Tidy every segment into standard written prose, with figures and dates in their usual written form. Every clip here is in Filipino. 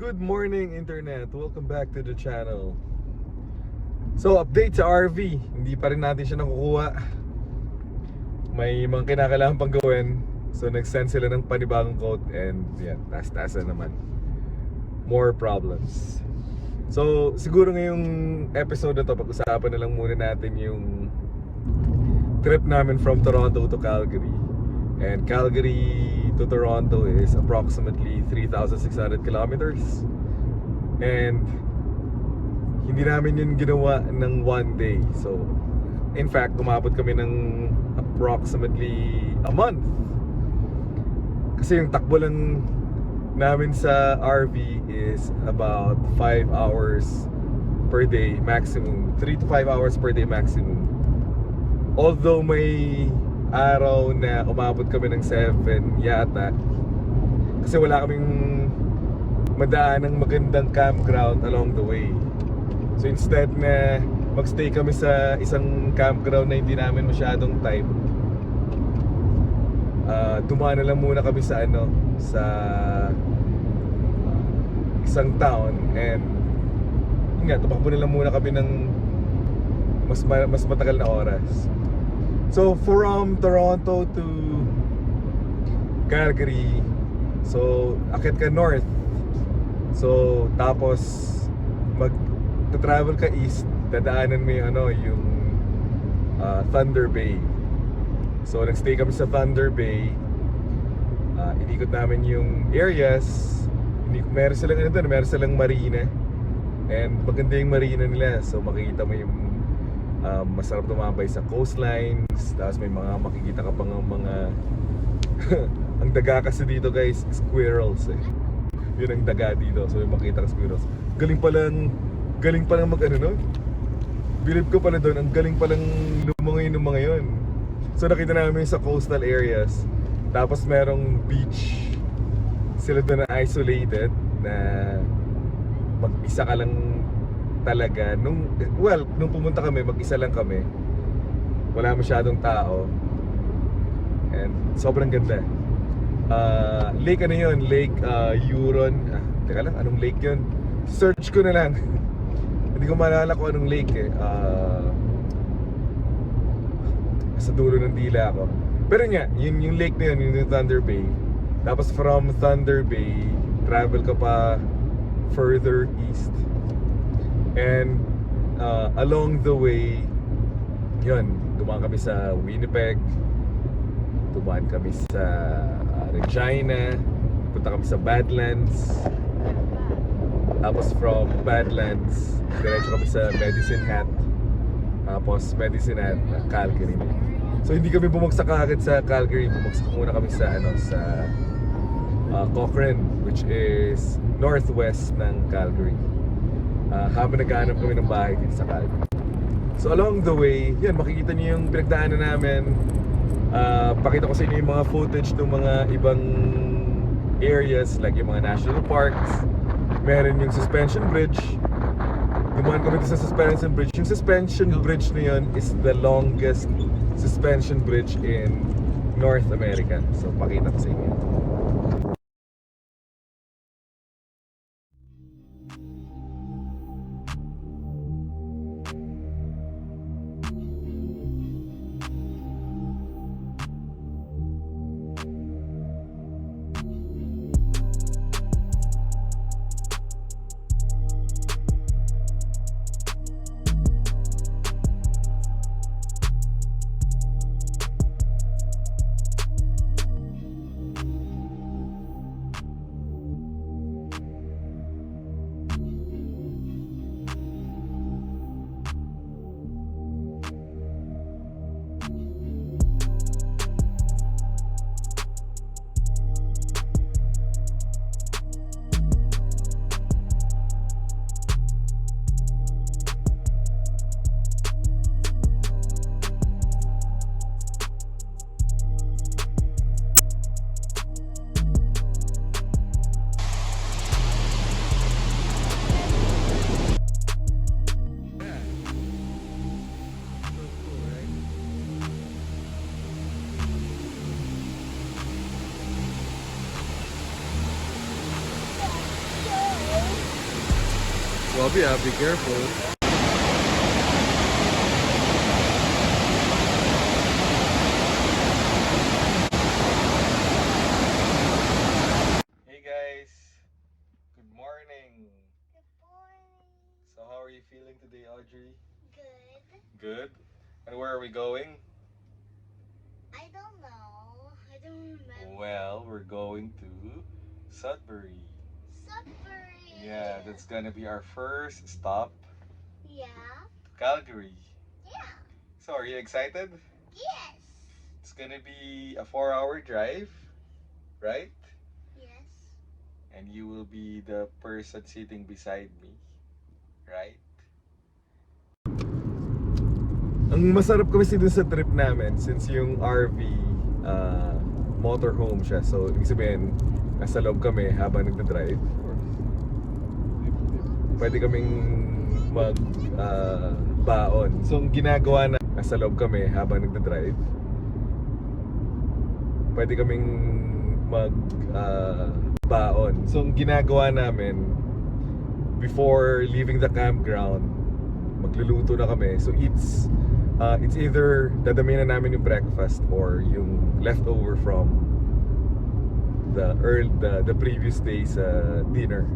Good morning internet, welcome back to the channel. So update sa RV, hindi pa rin natin siya nakukuha. May mga kinakailangan pang gawin. So nag-send sila ng panibagong quote. And yan, taas-taasa naman. More problems. So siguro ngayong episode na to, pag-usapan na lang muna natin yung trip namin from Toronto to Calgary. And Calgary to Toronto is approximately 3,600 kilometers. And hindi namin yun ginawa ng one day. So in fact, umabot kami ng approximately a month. Kasi yung takbo lang namin sa RV is about 5 hours per day maximum. 3 to 5 hours per day maximum. Although may araw na umabot kami ng 7 yata, kasi wala kaming madaan ng magandang campground along the way. So instead na magstay kami sa isang campground na hindi namin masyadong type, dumaan na lang muna kami sa sa isang town. And yun nga, tumakbo na lang muna kami ng mas matagal na oras. So from Toronto to Calgary, so akit ka north. So tapos mag-travel ka east, dadaanan mo yung Thunder Bay. So nagstay kami sa Thunder Bay. Inikot namin yung areas. Meron silang marina. And maganda yung marina nila. So makikita mo yung masarap tumambay sa coastlines. Tapos may makikita ka pang mga ang daga kasi dito guys, squirrels eh. Yun ang daga dito. So may makita ka squirrels. Galing palang mag no? Bilib ko pala doon, ang galing palang lumangoy ng mga yun. So nakita namin sa coastal areas. Tapos merong beach. Sila doon na isolated, na mag-isa ka lang talaga. Nung pumunta kami, mag-isa lang kami. Wala masyadong tao. And sobrang ganda. Lake yun? Lake Huron. Teka lang, anong lake yun? Search ko na lang. Hindi ko maalala kung anong lake eh. Sa dulo ng dila ako. Pero nga, yung lake na yun, yung Thunder Bay. Tapos from Thunder Bay, travel ka pa further east. And along the way, yun, dumaan kami sa Winnipeg, dumaan kami sa Regina, punta kami sa Badlands. Tapos from Badlands, diretso kami sa Medicine Hat. Tapos Medicine Hat, Calgary. So hindi kami bumagsak agad sa Calgary, bumagsak muna kami sa Cochrane, which is northwest ng Calgary. Habang naghahanap kami ng bahay dito sa Calgary. So along the way, yan, makikita niyo yung pinagdaanan namin. Pakita ko sa inyo yung mga footage ng mga ibang areas, like yung mga national parks. Meron yung suspension bridge. Dumaan kami sa suspension bridge. Yung suspension bridge na yun is the longest suspension bridge in North America. So pakita ko sa inyo. Bobby, be careful. Hey guys, good morning. Good morning. So how are you feeling today, Audrey? Good. Good. And where are we going? I don't know. I don't remember. Well, we're going to Sudbury. Sudbury. Yeah, that's gonna be our first stop Yeah. to Calgary. Yeah. So are you excited? Yes. It's gonna be a 4-hour drive, right? Yes. And you will be the person sitting beside me, right? Ang masarap kasi dun sa trip namin since yung RV motorhome siya. So ibig sabihin nasa loob kami habang nagda-drive. Pwede kaming mag baon. So ang ginagawa na nasa loob kami habang nagda-drive. Pwede kaming mag baon. So ang ginagawa namin before leaving the campground, magluluto na kami. So it's either dadamihan na namin yung breakfast or yung leftover from the previous day's dinner.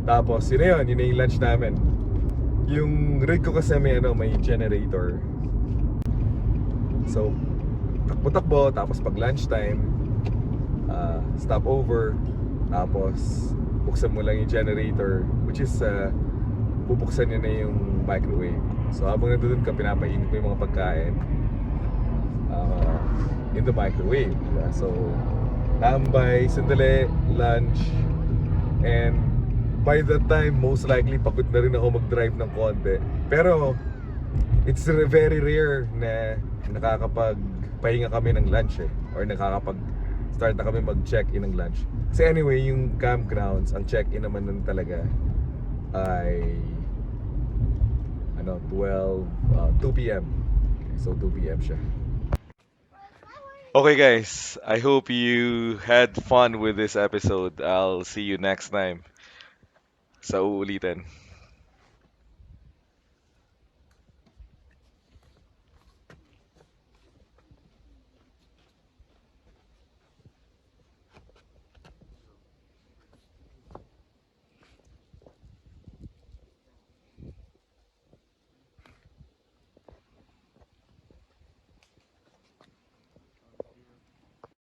Tapos yun na yung lunch namin. Yung rig ko kasi may generator. So takbo-takbo, tapos pag lunchtime stop over, tapos buksan mo lang yung generator, which is bubuksan niya na yung microwave. So habang nandun ka, pinapainit mo yung mga pagkain in the microwave, diba? So tambay, sandali, lunch, and by that time most likely pagod na rin ako mag-drive ng konti. Pero it's very rare na nakakapagpahinga kami ng lunch or nakakapag-start na kami mag-check-in ng lunch. Kasi anyway, yung campgrounds, ang check-in naman nun talaga ay 2 p.m. So 2 p.m. siya. Okay guys, I hope you had fun with this episode. I'll see you next time sa uulitin.